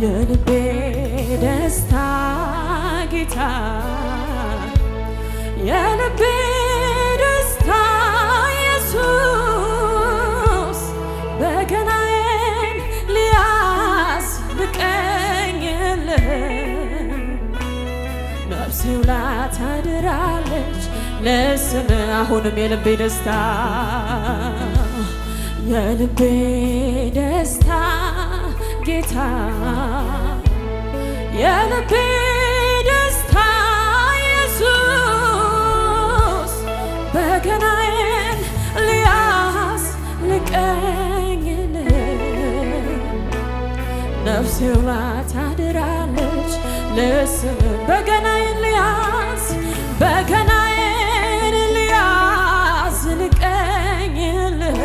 የልቤ ደስታ ጌታ የልቤ ደስታ ኢየሱስ በገናዬን ሊያዝ ልቀኝልህ ነፍሴ ውላ ታድራለች ለስምህ አሁንም የልቤ ደስታ የልቤ ደስታ ጌታ የልቤ ደስታ ኢየሱስ በገናዬን ሊያዝ ልቀኝልህ ነፍሴ ውላ ታድራለች ለስምህ በገናዬን ሊያዝ በገናዬን ሊያዝ ልቀኝልህ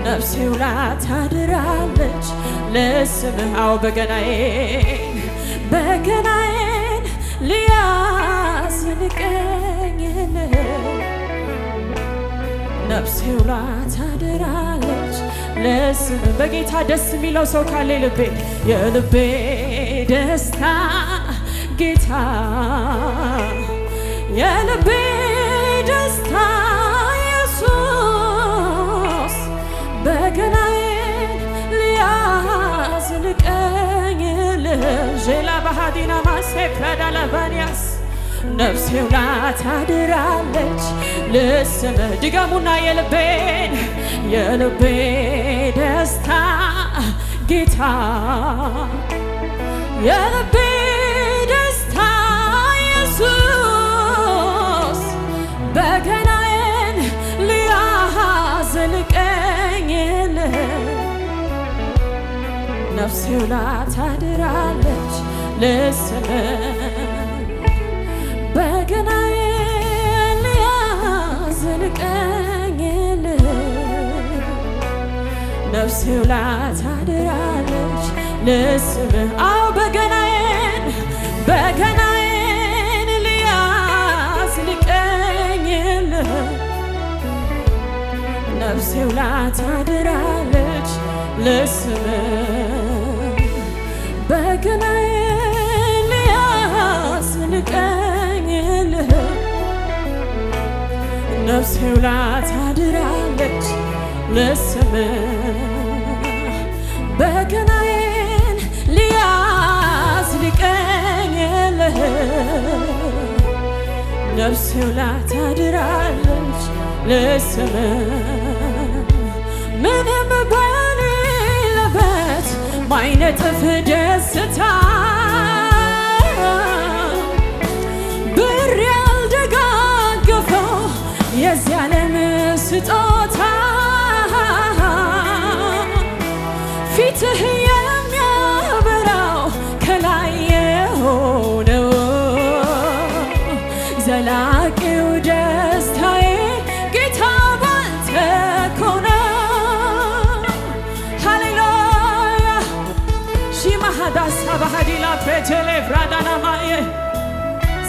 ነፍሴ ውላ ታድራለች ለስምህ አዎ በገናዬን ሊያዝ ልቀኝልህ ነፍሴ ውላ ታድራለች ለስምህ በጌታ ደስ የሚለው ሰው ካለ የልቤ ደስታ ጌታ የልቤ ደስታ ኢየሱስ በገናዬን ሊያዝ ልቀኝልህ ዤላ ባህዲና ማሴክራዳላባንያስ ነፍሴ ውላ ታድራለች ለስምህ ድገሙና የልቤ ደስታ ጌታ የልቤ ደስታ ኢየሱስ በገናዬን ሊያዝ ልቀኝልህ ነፍሴ ውላ ታድራለች ለስምህ በገናዬን ሊያዝ ልቀኝልህ ነፍሴ ውላ ታድራለች ለስምህ አዎ በገናዬን ሊያዝ ልቀኝልህ ነፍሴ ውላ ታድራለች ለስምህ በገናዬን ሊያዝ ልቀኝልህ ነፍሴ ውላ ታድራለች ለስምህ በገናዬን ሊያዝ ልቀኝልህ ነፍሴ ውላ ታድራለች ለስምህ ምንም በሌለበት ማይነጥፍ ደስታ ብር ያልደጋገፈው የዚህ ዓለም ስጦታ ፊትህ የሚያበራው ከላይ የሆነው ዘላቂው ደስታዬ ጌታ ባንተ እኮ ነው። ሃሌሉያ ሺማሃዳሳ ባህዲላ ፕሬቴሌ ፍራዳናማዬ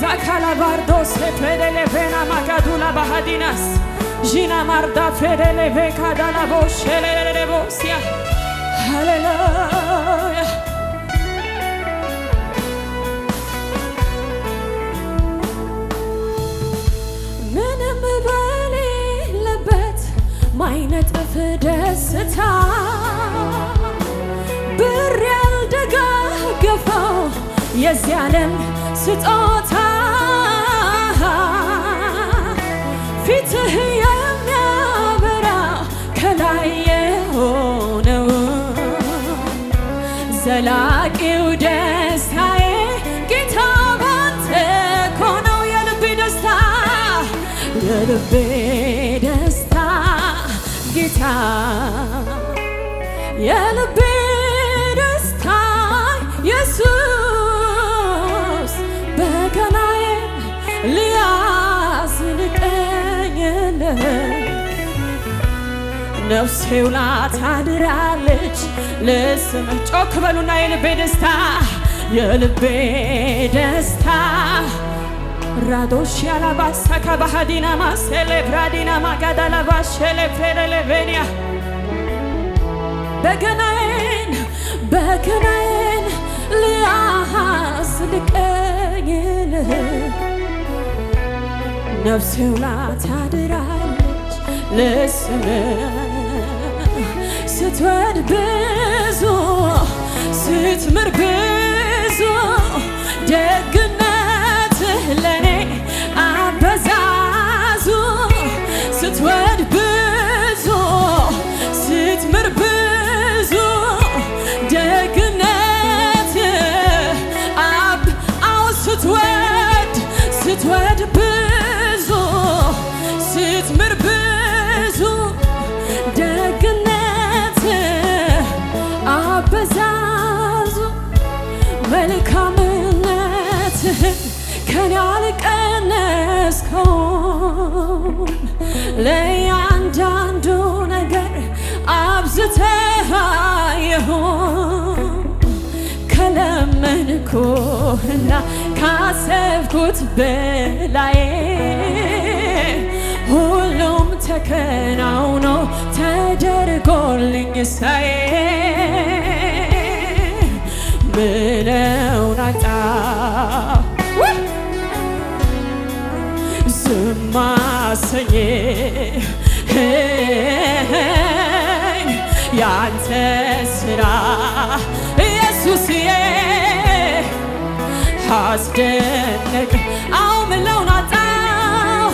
ዛካላ ባርዶስ ፌደሌ ቬና ማጋዱላ ባህዲናስ ዢና ማርዳ ፌደሌ ቬካዳላ ቦሼሌሌ ቦሲያ ሃሌሉያ ምንም በሌለበት ማይነጥፍ ደስታ ብር ያልደጋገፈው የዚህ ዓለም ስጦታ ፊትህ የሚያበራ ከላይ የሆነው ዘላቂው ደስታዬ ጌታ ባንተ እኮ ነው። የልቤ ደስታ ጌታ የልቤ ደስታ ኢየሱስ በገናዬን ሊያዝ ልቀኝልህ ነፍሴ ውላ ታድራለች ለስምህ ጮክ በሉና የልቤ ደስታ ራዶሽ ያላባሳ ከባሃዲና ማሴሌ ብራዲና ማጋዳላ ባሼሌ ፌሬሌ ቬኒያ በገናዬን በገናዬን ሊያስልቀኝልህ ነፍሴ ውላ ታድራለች ለስምህ ስትወድ ብዙ ስትምር ብዙ ደግነትህ ለኔ አበዛዙ ስትወድ ብዙ ስትምር ብዙ ደግነትህ አዎ ስትወድ ብዙ ስትምር ብዙ ደግነትህ አበዛዙ መልካምነትህን ከኔ አልቀነስከውም ለእያንዳንዱ ነገር አብዝተሃየሁ ከለመንኩህና ካሰብኩት በላይ ሁሉም ተከናውኖ ተደርጎልኝ ሳይ ምነው ናጣሁ ዝም አሰኘኝ ያንተ ሥራ ኢየሱስዬ አስደነቅ አዎ ምነው ናጣሁ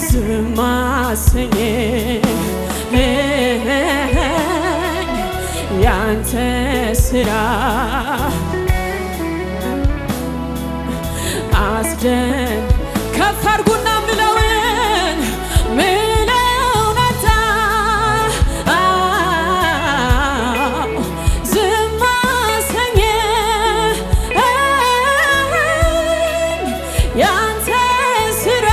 ዝም አሰኘኝ ያንተ ሥራ ከፍ አድርጉና ምለውን ዝም አሰኘኝ ያንተ ሥራ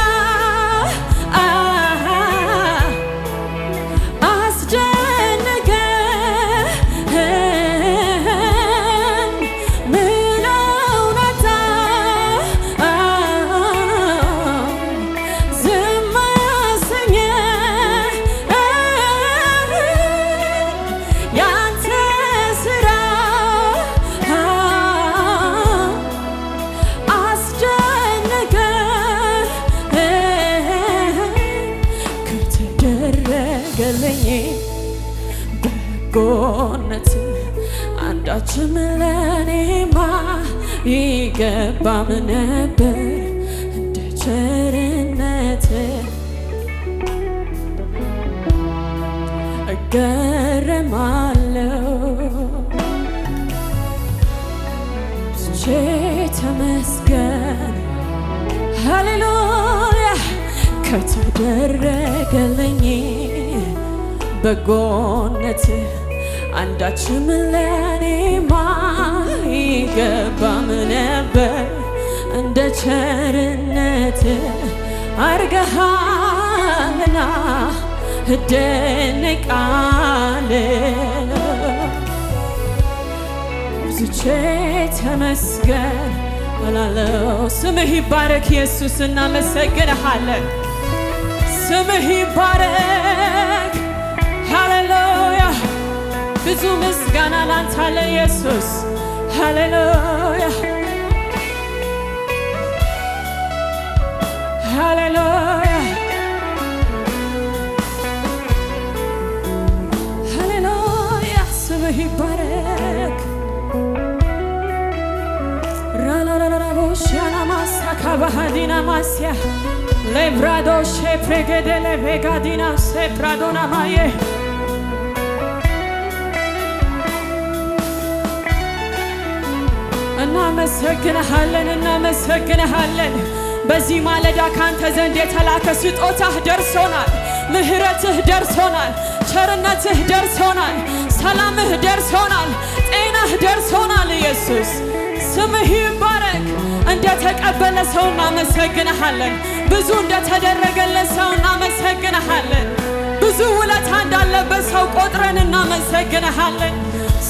በጎነት አንዳችም ለኔማ ይገባም ነበር እንደ ቸርነት እገረማለሁ ብቻ ተመስገን ሃሌሉያ ከተደረገልኝ በጎነት አንዳችም ለኔማ ይገባም ነበር እንደ ቸርነት አርገሃልና እደነቃለሁ ብዙቼ ተመስገን እላለሁ። ስምህ ይባረክ ኢየሱስ እናመሰግንሃለን። ስምህ ይባረክ ሃሌሉያ ብዙ ምስጋና ላንተ አለ ኢየሱስ ሃሌሉያ ሃሌሉያ ሃሌሉያ ስምህ ይባረክ ራላላላቦሻና ማሳካ ባህዲና ማስያ ሌብራዶ ሼፕሬገደለ ቬጋዲና ሴፕራዶና ማየ እናመሰግንሃለን። በዚህ ማለዳ ካንተ ዘንድ የተላከ ስጦታህ ደርሶናል። ምህረትህ ደርሶናል። ቸርነትህ ደርሶናል። ሰላምህ ደርሶናል። ጤናህ ደርሶናል። ኢየሱስ ስምህ ይባረክ። እንደተቀበለ ሰው እናመሰግንሃለን። ብዙ እንደተደረገለት ሰው እናመሰግንሃለን። ብዙ ውለታ እንዳለበት ሰው ቆጥረን እናመሰግንሃለን።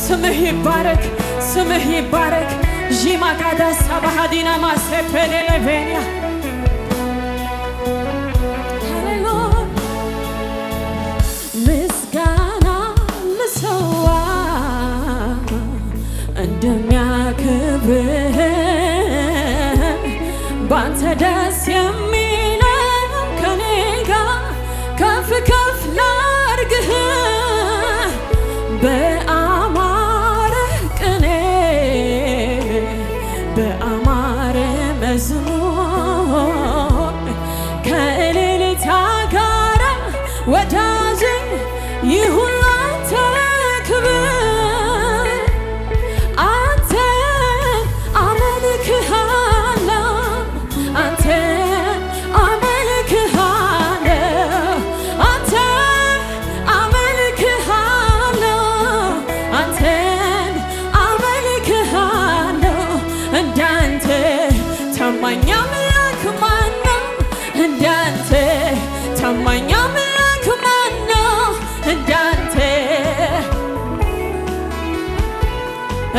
ስምህ ይባረክ። ስምህ ይባረክ። ጂማጋዳ ሳባሃዲና ማሴፔሌቬኒያ ሃሌሉያ ወዳጄ ይሁን ላንተ ክብር አንተን አመልክሃለሁ አንተን አመልክሃለሁ አንተን አመልክሃለሁ አንተን አመልክሃለሁ እንዳንተ ታማኝ አምላክ ማነው እንዳንተ ታማኝ አምላክ ማነው እንዳንተ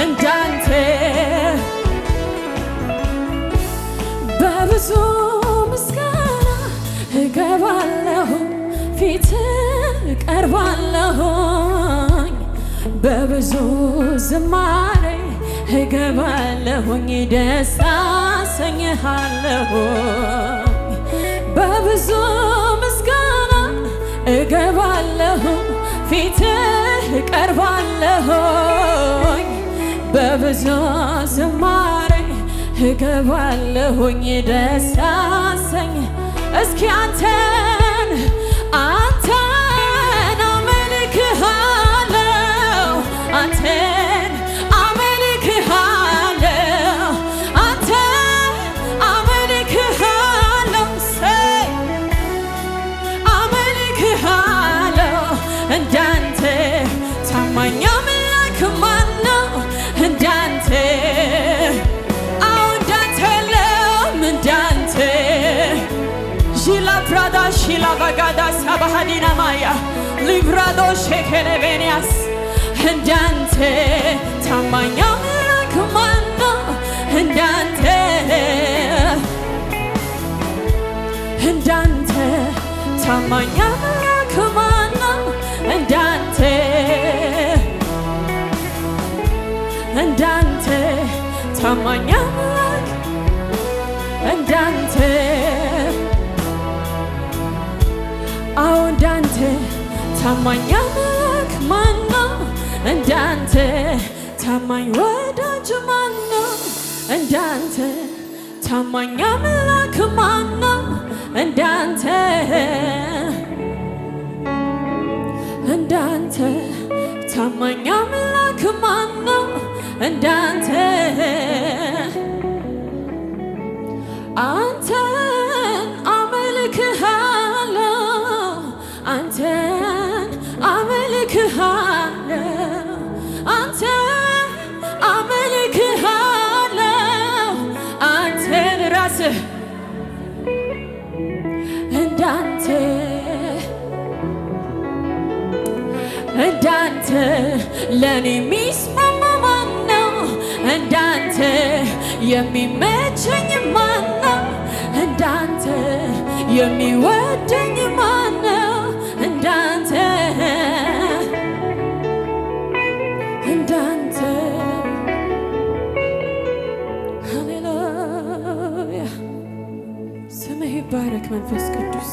እንዳንተ በብዙ ምስጋና እገባለሁ ፊት እቀርባለሁኝ በብዙ ዝማሬ እገባለሁኝ ደስ አሰኝሃለሁኝ በብዙ ምስጋና እገባለሁ ፊትህ እቀርባለሁኝ በብዙ ዝማሬ እገባለሁኝ ደስ አሰኝ እስኪ አንተን አመልክሃለሁ አንተን አመልክሃለሁ አንተን አመልክሃለሁ አመልክሃለሁ እንዳንተ ታማኝ አምላክ ማነው እንዳንተ አዎ እንዳንተ የለም እንዳንተ ሺላ ፕራዳ ሺላ ባጋዳ ሳባሃዲና ማያ ሊብራዶ ሼከለቤንያስ እንዳንተ ታማኝ አምላክ ማነው እንዳንተ እንዳንተ ታማኝ አምላክ ማነው እንዳንተ እንዳንተ ታማኝ አምላክ እንዳንተ አዎ እንዳንተ ታማኝ አምላክ ማነው እንዳንተ ታማኝ ወዳጅ ማነው እንዳንተ ታማኝ አምላክ ማነው እንዳንተ እንዳንተ ታማኝ አምላክ ማነው እንዳንተ አንተን አመልክሃለሁ አንተን አመልክሃለሁ አንተን አመልክሃለሁ አንተን ራስህ እንዳንተ እንዳንተ ለኔ የሚስማማ ማነው እንዳንተ የሚመቸኝ ማነው እንዳንተ የሚወደኝ ማነው እንዳንተ እንዳንተ ሃሌሉያ ስምህ ይባረክ መንፈስ ቅዱስ